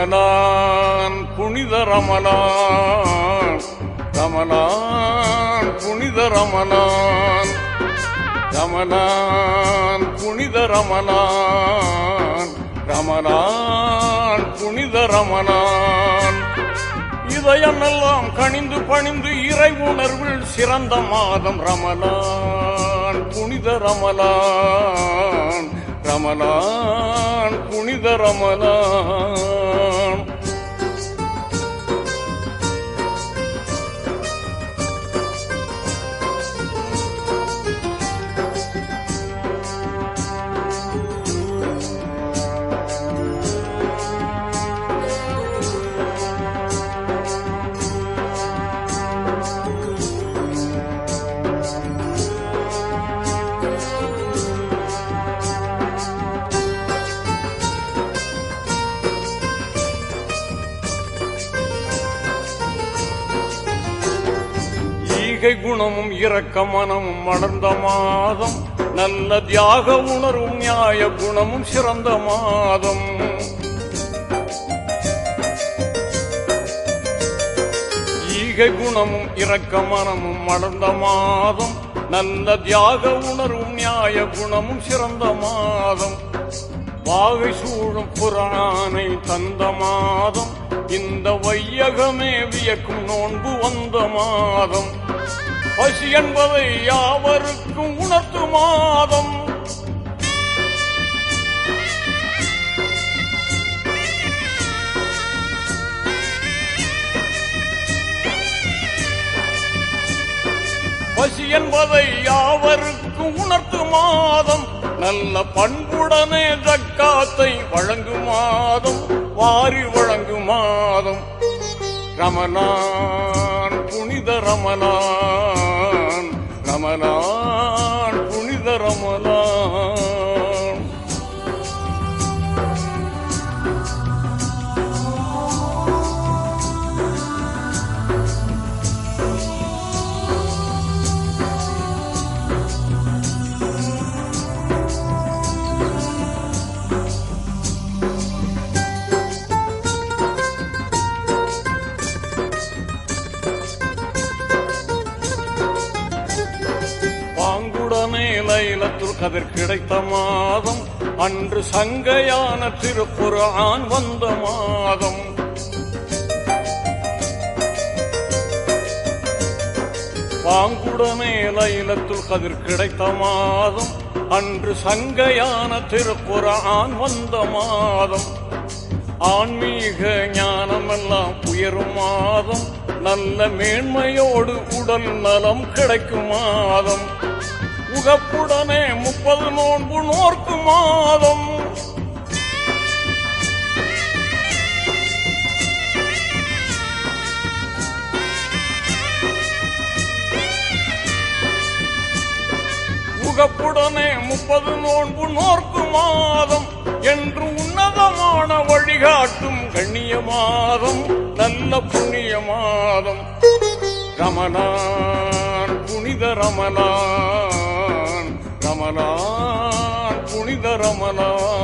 ரமலான் புனித ரமலான், ரமலான் புனித ரமலான், ரமலான் புனித ரமலான், ரமலான் புனித ரமலான். இதயமெல்லாம் கனிந்து பணிந்து இறை உணர்வில் சிறந்த மாதம் ரமலான் புனித ரமலான், ரமலான் புனித ரமலான். குணமும் இரக்க மனமும் மலர்ந்த மாதம், நல்ல தியாக உணர்வும் நியாய குணமும் சிறந்த மாதம். ஈகை குணமும் இரக்க மனமும் மலர்ந்த மாதம், நல்ல தியாக உணர்வும் நியாய குணமும் சிறந்த மாதம். வாகை சூழும் புராணை தந்த மாதம், இந்த வையகமே வியக்கும் நோன்பு வந்த மாதம். பசி என்பதை யாவருக்கும் உணர்த்து மாதம். பசி என்பதை யாவருக்கும் உணர்த்து மாதம். நல்ல பண்புடனே ஜக்காத்தை வழங்கும் மாதம், வாரி வழங்கும் மாதம். ரமலான் புனித ரமலான், ரமலான் புனித ரமலான். லைலத்துல் கதிர் கிடைத்த மாதம், அன்று சங்கையான திருக்குர்ஆன் வந்த மாதம். பாங்குடனே லைலத்துல் கதிர் கிடைத்த மாதம், அன்று சங்கையான திருக்குர்ஆன் வந்த மாதம். ஆன்மீக ஞானமெல்லாம் உயரும் மாதம், நல்ல மேன்மையோடு உடல் நலம் கிடைக்கும் மாதம். உகப்புடனே 30 நோன்பு நோர்க்கும் மாதம். உகப்புடனே 30 நோன்பு நோர்க்கும் மாதம். என்று உன்னதமான வழிகாட்டும் கண்ணிய மாதம், நல்ல புண்ணிய மாதம். ரமலான் புனித ரமலான், ரமலான் புனித ரமலான்.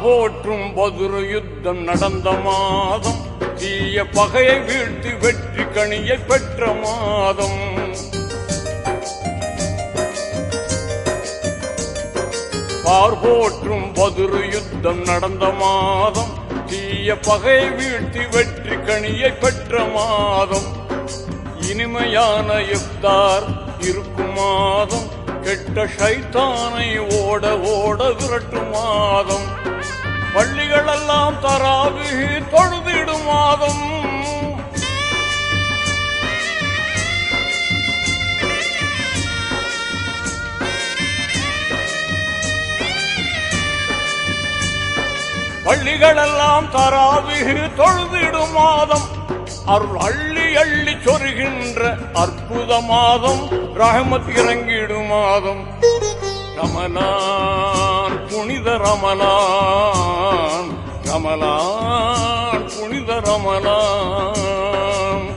போற்றும் பதுரு யுத்தம் நடந்த மாதம், தீய பகையை வீழ்த்தி வெற்றி கனியை பெற்ற மாதம். போற்றும் பதுரு யுத்தம் நடந்த மாதம், தீய பகையை வீழ்த்தி வெற்றி கனியை பெற்ற மாதம். இனிமையான இஃப்தார் இருக்கும் மாதம், கெட்ட ஷைத்தானை ஓட ஓட விரட்டும் மாதம். பள்ளிகளெல்லாம் தராவிஹ் தொழுதிடும் மாதம். பள்ளிகளெல்லாம் தராவிகு தொழுதிடும் மாதம், அருள் அள்ளி அள்ளி சொருகின்ற அற்புத மாதம், ரஹமத் இறங்கிடும் மாதம். ரமலான் புனித ரமலான், ரமலான் புனித ரமலான்.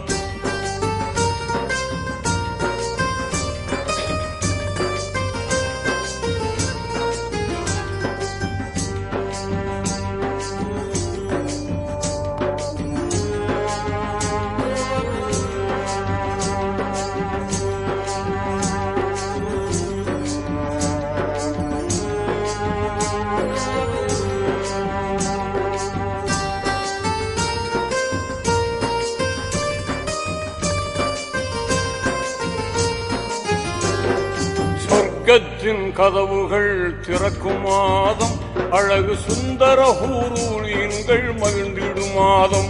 சொர்க்கத்தின் கதவுகள் திறக்கும் மாதம், அழகு சுந்தர ஹூரூலீன்கள் மகிழ்ந்திடும் மாதம்.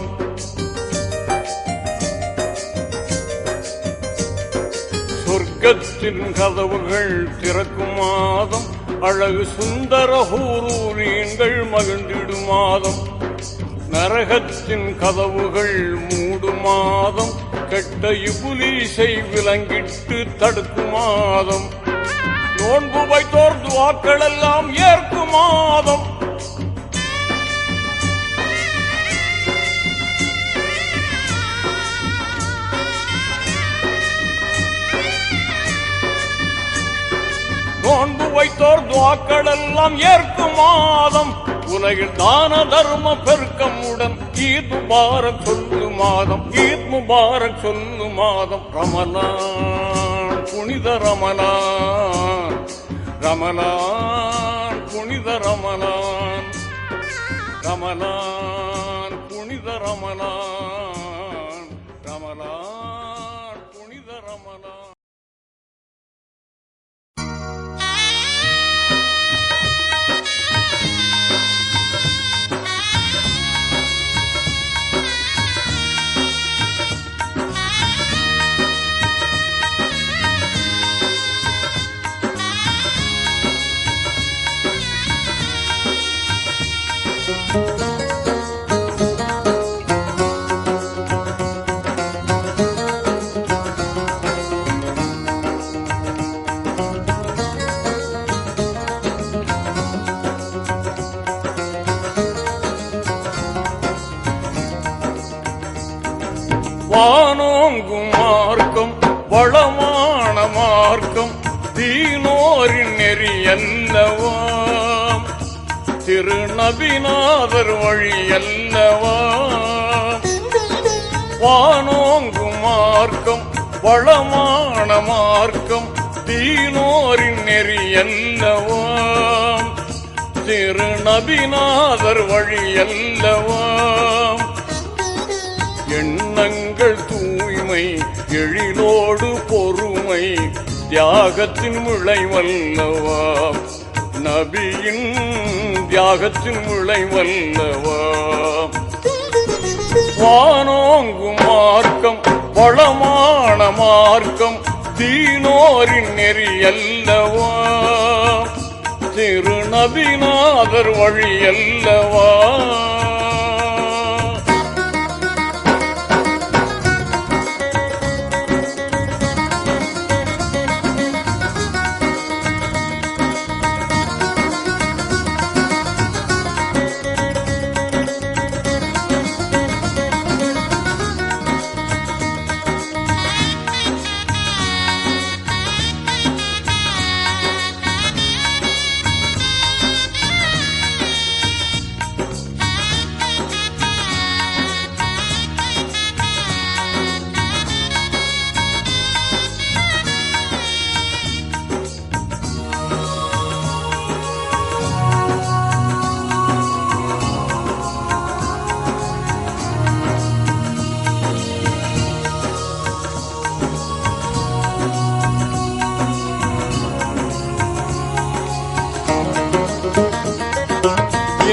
சொர்க்கத்தின் கதவுகள் திறக்கும் மாதம், அழகு சுந்தர ஹூரூலீன்கள் மகிழ்ந்திடும் மாதம். நரகத்தின் கதவுகள் மூடும் மாதம், கெட்ட இபுலீசை விலங்கிட்டு தடுக்கும் மாதம். நோன்பு வைத்தோர் துஆக்கள் எல்லாம் ஏற்கும் மாதம். நோன்பு வைத்தோர் துஆக்கள் எல்லாம் ஏற்கும் மாதம். உலகில் தான தர்ம பெருக்கமுடன் ஈத் முபாரக் சொல்லு மாதம், ஈத் முபாரக் சொல்லு மாதம். ரமலான் புனித ரமலான், ரமலான் புனித ரமலான், ரமலான் புனித ரமலான், ரமலான் புனித ரமலான். வானோங்கும் மார்க்கம் வளமான மார்க்கம், தீனோரின் நெறி அல்லவாம், திருநபிநாதர் வழி அல்லவாம். வானோங்கும் மார்க்கம் வளமான மார்க்கம், தீனோரின் நெறி அல்லவாம், திருநபிநாதர் வழி அல்லவாம். எண்ணங்கள் தூய்மை எழிலோடு பொறுமை, தியாகத்தின் விளைவல்லவா, நபியின் தியாகத்தின் விளைவல்லவா. வானோங்கும் மார்க்கம் வளமான மார்க்கம், தீனோரின் நெறி அல்லவா, திருநபிநாதர் வழி அல்லவா.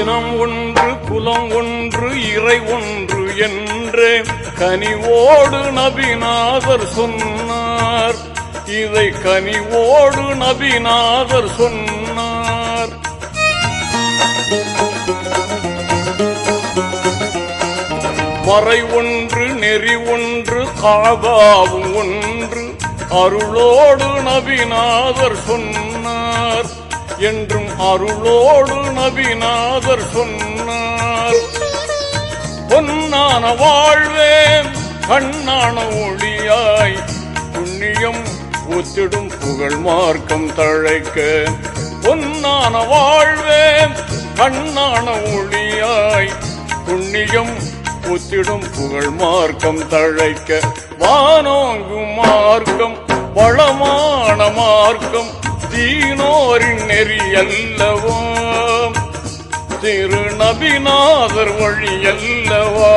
இனம் ஒன்று குலம் ஒன்று இறை ஒன்று என்றே கனிவோடு நபிநாதர் சொன்னார். இதை கனிவோடு நபிநாதர் சொன்னார். மறை ஒன்று நெறி ஒன்று காபாவும் ஒன்று அருளோடு நபிநாதர் சொன்னார் என்றும் அருளோடு நபிநாதர் சொன்னார். பொன்னான வாழ்வே கண்ணான ஒளியாய் புண்ணியம் ஒத்திடும் புகழ் மார்க்கம் தழைக்க. பொன்னான வாழ்வே கண்ணான ஒளியாய் புண்ணியம் ஒத்திடும் புகழ் மார்க்கம் தழைக்க. வானோங்கும் மார்க்கம் வளமான மார்க்கம் தீனோரின் நெறி அல்லவா திரு நபிநாதர் வழி அல்லவா.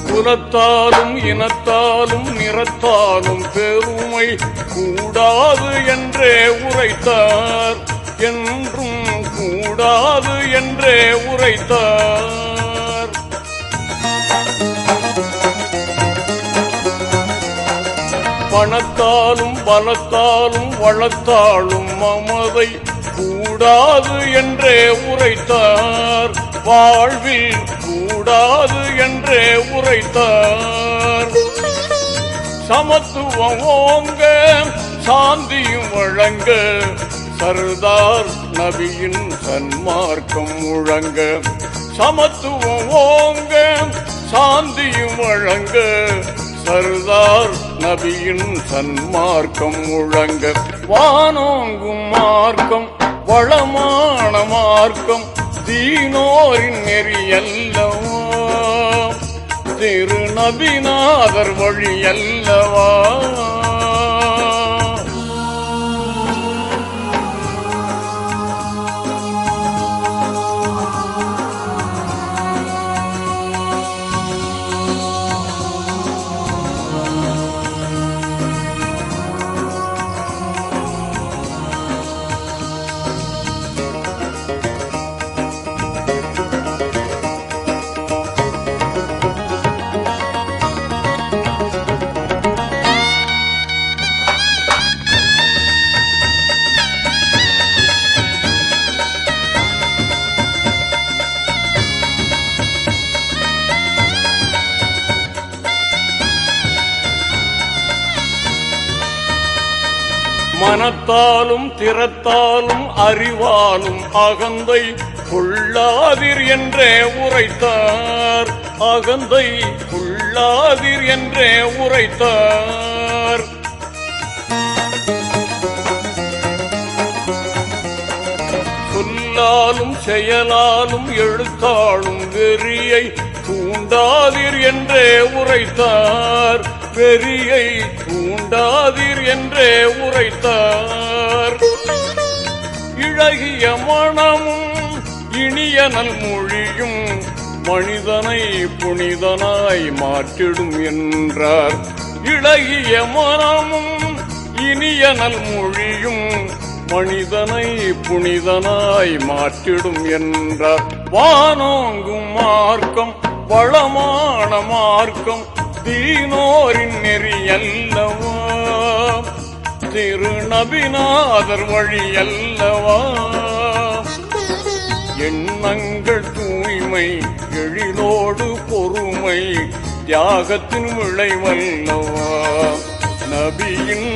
குலத்தாலும் இனத்தாலும் நிறத்தாலும் பெருமை கூடாது என்றே உரைத்தார் என்றும் கூடாது என்றே உரைத்தார். பணத்தாலும் பலத்தாலும் வளத்தாலும் மமதை கூடாது என்றே உரைத்தார். வாழ்வில் கூடாது என்றே உரைத்தார். சமத்துவம் ஓங்க சாந்தியும் வழங்க சர்தார் நபியின் சன்மார்க்கம் முழங்க. சமத்துவம் ஓங்க சாந்தியும் வழங்க சர்தார் நபியின் சன்மார்க்கம் முழங்க. வானோங்கும் மார்க்கம் வளமான மார்க்கம் தீனோரின் நெறி அல்லவா திரு நபிநாதர் வழி அல்லவா. மனத்தாலும் திறத்தாலும் அறிவாலும் அகந்தை கொள்ளாதீர் என்றே உரைத்தார். அகந்தை கொள்ளாதீர் என்றே உரைத்தார். சொல்லாலும் செயலாலும் எழுத்தாலும் வெறியை தூண்டாதீர் என்றே உரைத்தார். வெறியை தூண்டாதீர் என்றே உரைத்தார். இழகிய மனமும் இனிய நல்மொழியும் மனிதனை புனிதனாய் மாற்றிடும் என்றார். இழகிய மனமும் இனிய நல்மொழியும் மனிதனை புனிதனாய் மாற்றிடும் என்றார். வானோங்கும் மார்க்கம் வளமான மார்க்கம் தீனோரின் நெறி அல்லவா திரு நபிநாதர் வழி அல்லவா. எண்ணங்கள் தூய்மை எழிலோடு பொறுமை தியாகத்தின் விளைவல்லவா. நபியின்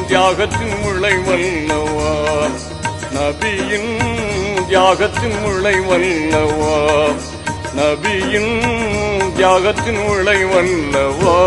தியாகத்தின் விளைவல்லவா. நபியின் தியாகத்தின் விளைவல்லவா. நபியின் தியாகத்தின் விளைவல்லவா.